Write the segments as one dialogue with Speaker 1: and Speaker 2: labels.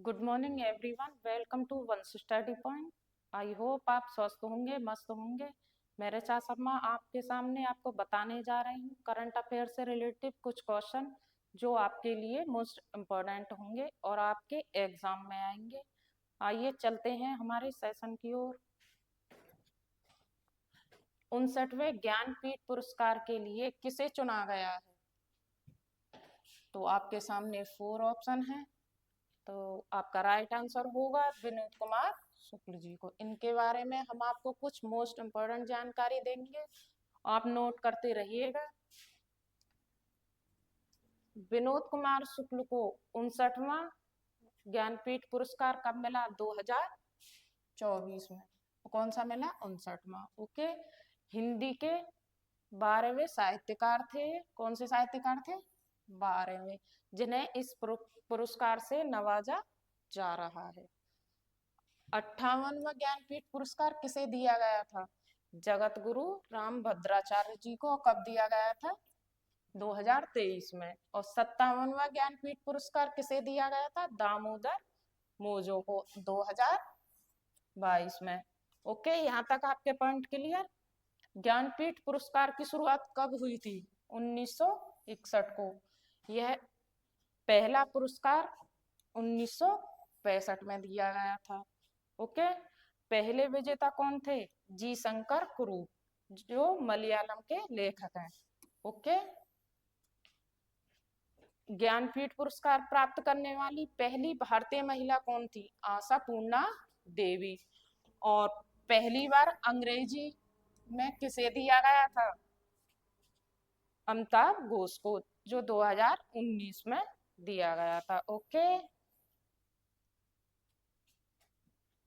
Speaker 1: Good morning everyone, welcome to once study point. I hope आप स्वस्थ होंगे, मस्त होंगे। मैं ऋचा शर्मा आपके सामने आपको बताने जा रही हूँ करंट अफेयर से रिलेटेड कुछ क्वेश्चन जो आपके लिए मोस्ट इम्पोर्टेंट होंगे और आपके एग्जाम में आएंगे। आइए चलते हैं हमारे सेशन की ओर। 59वें ज्ञानपीठ पुरस्कार के लिए किसे चुना गया है? तो आपके सामने 4 ऑप्शन हैं। तो आपका राइट आंसर होगा विनोद कुमार शुक्ल जी को। इनके बारे में हम आपको कुछ मोस्ट इम्पोर्टेंट जानकारी देंगे, आप नोट करते रहिएगा। विनोद कुमार शुक्ल को 59वां ज्ञानपीठ पुरस्कार कब मिला? 2024 में। कौन सा मिला? 59वां। ओके। हिंदी के 12वें साहित्यकार थे। कौन से साहित्यकार थे? 12वें, जिन्हें इस पुरस्कार से नवाजा जा रहा है। 58वां ज्ञानपीठ पुरस्कार किसे दिया गया था? जगत गुरु रामभद्राचार्य जी को। कब दिया गया था? 2023 में। और 57वां ज्ञानपीठ पुरस्कार किसे दिया गया था? दामोदर मोजो को 2022 में। ओके, यहाँ तक आपके पॉइंट क्लियर। ज्ञानपीठ पुरस्कार की शुरुआत कब हुई थी? 1961 को। यह पहला पुरस्कार 1965 में दिया गया था। ओके। पहले विजेता कौन थे? जी शंकर कुरूप, जो मलयालम के लेखक हैं। ओके। ज्ञानपीठ पुरस्कार प्राप्त करने वाली पहली भारतीय महिला कौन थी? आशापूर्णा देवी। और पहली बार अंग्रेजी में किसे दिया गया था? अमिताभ घोष को, जो 2019 में दिया गया था। ओके,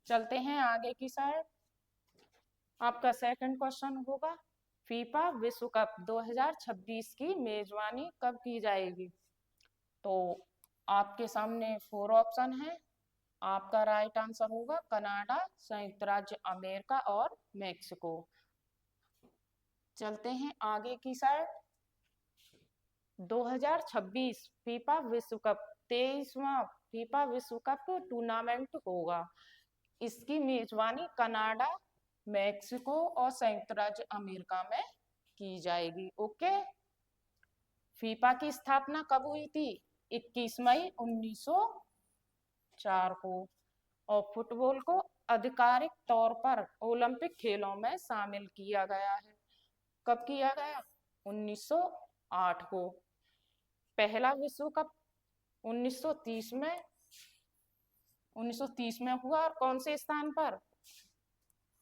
Speaker 1: चलते हैं आगे की साइड। आपका सेकंड क्वेश्चन होगा, फीफा विश्व कप 2026 की मेजबानी कब की जाएगी? तो आपके सामने 4 ऑप्शन है। आपका राइट आंसर होगा कनाडा, संयुक्त राज्य अमेरिका और मेक्सिको। चलते हैं आगे की साइड। 2026 फीफा विश्व कप 23वां फीफा विश्व कप टूर्नामेंट होगा। इसकी मेजबानी कनाडा, मेक्सिको और संयुक्त राज्य अमेरिका में की जाएगी। ओके। फीफा की स्थापना कब हुई थी? 21 मई 1904 को। और फुटबॉल को आधिकारिक तौर पर ओलंपिक खेलों में शामिल किया गया है। कब किया गया? 1908 को। पहला विश्व कप 1930 में 1930 में हुआ। और कौन से स्थान पर?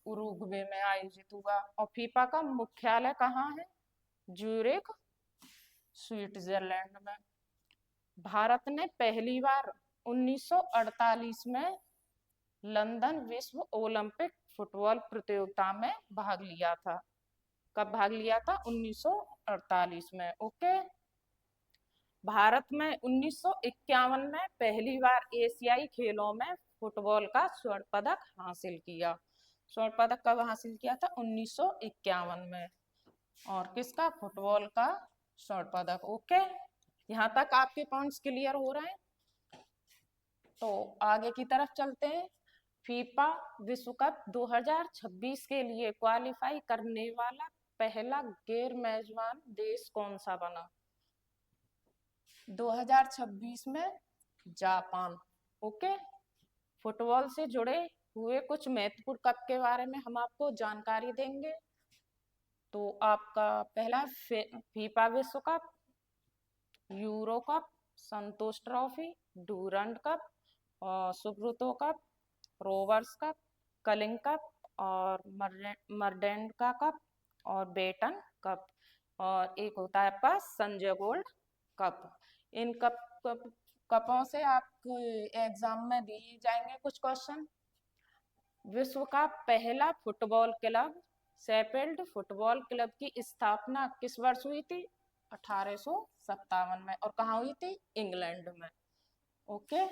Speaker 1: उरुग्वे में आयोजित हुआ। और फीफा का मुख्यालय कहाँ है? ज्यूरिख, स्विट्जरलैंड में। भारत ने पहली बार 1948 में लंदन विश्व ओलंपिक फुटबॉल प्रतियोगिता में भाग लिया था। कब भाग लिया था? 1948 में। ओके। भारत में 1951 में पहली बार एशियाई खेलों में फुटबॉल का स्वर्ण पदक हासिल किया। स्वर्ण पदक कब हासिल किया था? 1951 में। और किसका? फुटबॉल का स्वर्ण पदक। ओके, यहाँ तक आपके पॉइंट्स क्लियर हो रहे हैं। तो आगे की तरफ चलते हैं। फीफा विश्व कप 2026 के लिए क्वालिफाई करने वाला पहला गैर मेजबान देश कौन सा बना? 2026 में जापान। ओके। फुटबॉल से जुड़े हुए कुछ महत्वपूर्ण कप के बारे में हम आपको जानकारी देंगे। तो आपका पहला फीफा विश्व cup, Euro cup, Santosh trophy, Durand cup और Subroto cup, Rovers cup, Kalinga cup और मर्डेंका कप और बेटन कप। और एक होता है आपका संजय गोल्ड कप। इन कपों से आपको एग्जाम में दिए जाएंगे कुछ क्वेश्चन। विश्व का पहला football club, Sheffield football club की स्थापना किस वर्ष हुई थी? 1857 में। और कहाँ हुई थी? इंग्लैंड में। ओके।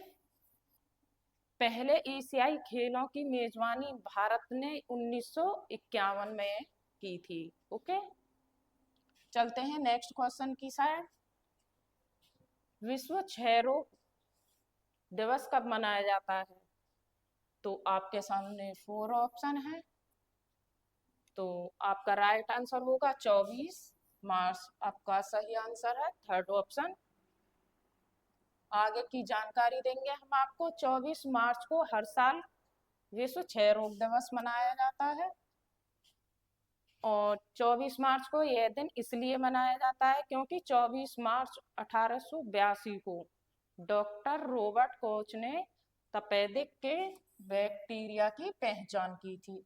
Speaker 1: पहले एशियाई खेलों की मेजबानी भारत ने 1951 में की थी। ओके। चलते हैं नेक्स्ट क्वेश्चन की साइड। विश्व क्षय रोग दिवस कब मनाया जाता है? तो आपके सामने 4 ऑप्शन है। तो आपका राइट आंसर होगा 24 मार्च, आपका सही आंसर है थर्ड ऑप्शन। आगे की जानकारी देंगे हम आपको। 24 मार्च को हर साल विश्व क्षय रोग दिवस मनाया जाता है। और 24 मार्च को यह दिन इसलिए मनाया जाता है क्योंकि 24 मार्च 1882 को डॉक्टर रॉबर्ट कोच ने तपेदिक के बैक्टीरिया की पहचान की थी।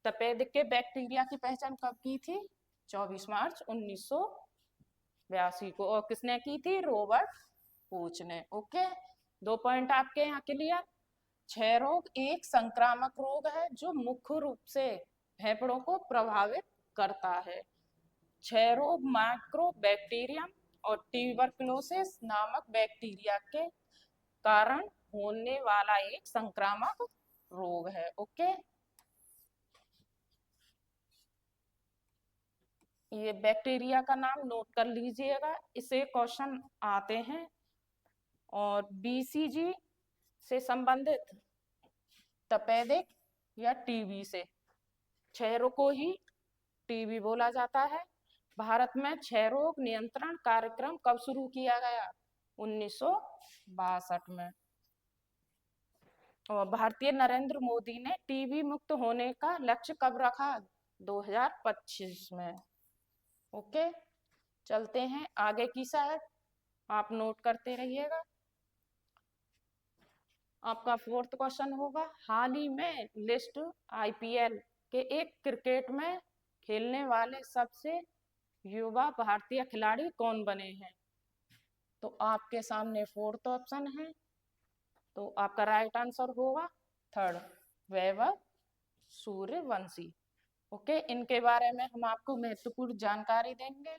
Speaker 1: तपेदिक के बैक्टीरिया की पहचान कब की थी? 24 मार्च 1982 को। और किसने की थी? रॉबर्ट कोच ने। ओके, 2 पॉइंट आपके यहाँ क्लियर। क्षय रोग एक संक्रामक रोग है जो मुख्य रूप से फेफड़ों को प्रभावित करता है। क्षय रोग माइक्रोबैक्टीरियम और ट्यूबरकुलोसिस नामक बैक्टीरिया के कारण होने वाला एक संक्रामक रोग है। ओके, ये बैक्टीरिया का नाम नोट कर लीजिएगा, इसे क्वेश्चन आते हैं। और बीसीजी से संबंधित तपेदिक या टीबी से, क्षय रोग को ही टीबी बोला जाता है। भारत में क्षय रोग नियंत्रण कार्यक्रम कब शुरू किया गया? 1962 में। और भारतीय नरेंद्र मोदी ने टीबी मुक्त होने का लक्ष्य कब रखा? 2025 में। ओके, चलते हैं आगे की साइड, आप नोट करते रहिएगा। आपका फोर्थ क्वेश्चन होगा, हाल ही में लिस्ट आईपीएल के एक क्रिकेट में खेलने वाले सबसे युवा भारतीय खिलाड़ी कौन बने हैं? तो आपके सामने फोर्थ ऑप्शन है। तो आपका राइट आंसर होगा थर्ड, वैभव सूर्यवंशी। ओके, इनके बारे में हम आपको महत्वपूर्ण जानकारी देंगे।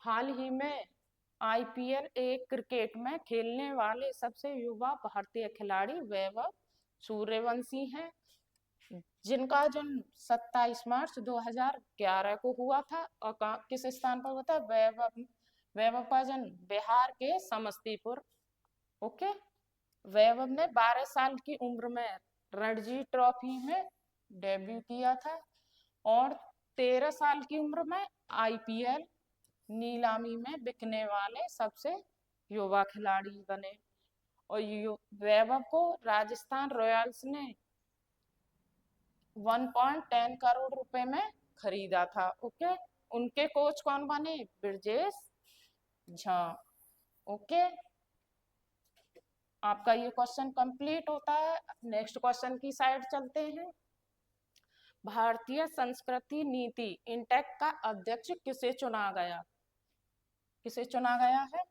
Speaker 1: हाल ही में आईपीएल एक क्रिकेट में खेलने वाले सबसे युवा भारतीय खिलाड़ी वैभव सूर्यवंशी हैं, जिनका जन्म 27 मार्च 2011 को हुआ था। और किस स्थान पर हुआ था? वैभव का जन्म बिहार के समस्तीपुर। ओके, वैभव ने 12 साल की उम्र में रणजी ट्रॉफी में डेब्यू किया था और 13 साल की उम्र में आईपीएल नीलामी में बिकने वाले सबसे युवा खिलाड़ी बने। और वैभव को राजस्थान रॉयल्स ने 1.10 करोड़ रुपए में खरीदा था। ओके, उनके कोच कौन बने? ब्रजेश झा। ओके, आपका ये क्वेश्चन कंप्लीट होता है। नेक्स्ट क्वेश्चन की साइड चलते हैं। भारतीय संस्कृति नीति इंटेक का अध्यक्ष किसे चुना गया? किसे चुना गया है?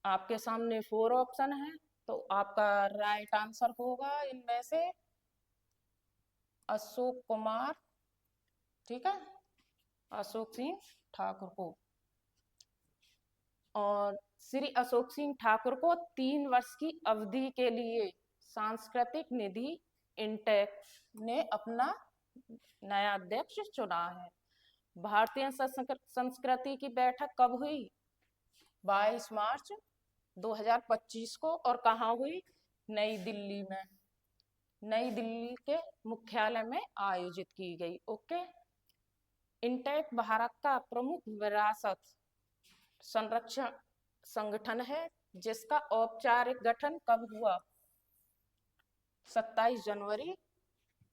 Speaker 1: आपके सामने 4 ऑप्शन है। तो आपका राइट आंसर होगा इनमें से अशोक कुमार, ठीक है, अशोक सिंह ठाकुर को। और श्री अशोक सिंह ठाकुर को 3 वर्ष की अवधि के लिए सांस्कृतिक निधि इंटेक ने अपना नया अध्यक्ष चुना है। भारतीय संस्कृति की बैठक कब हुई? 22 मार्च 2025 को। और कहाँ हुई? नई दिल्ली में। नई दिल्ली के मुख्यालय में आयोजित की गई। ओके, इंटेक भारत का प्रमुख विरासत संरक्षण संगठन है, जिसका औपचारिक गठन कब हुआ? 27 जनवरी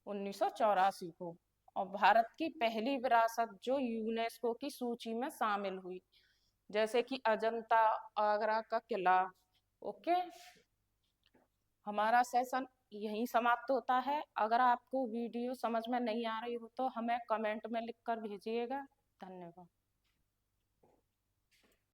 Speaker 1: 1984 को। और भारत की पहली विरासत जो यूनेस्को की सूची में शामिल हुई, जैसे कि अजंता, आगरा का किला। ओके, हमारा सेशन यहीं समाप्त होता है। अगर आपको वीडियो समझ में नहीं आ रही हो तो हमें कमेंट में लिखकर भेजिएगा। धन्यवाद।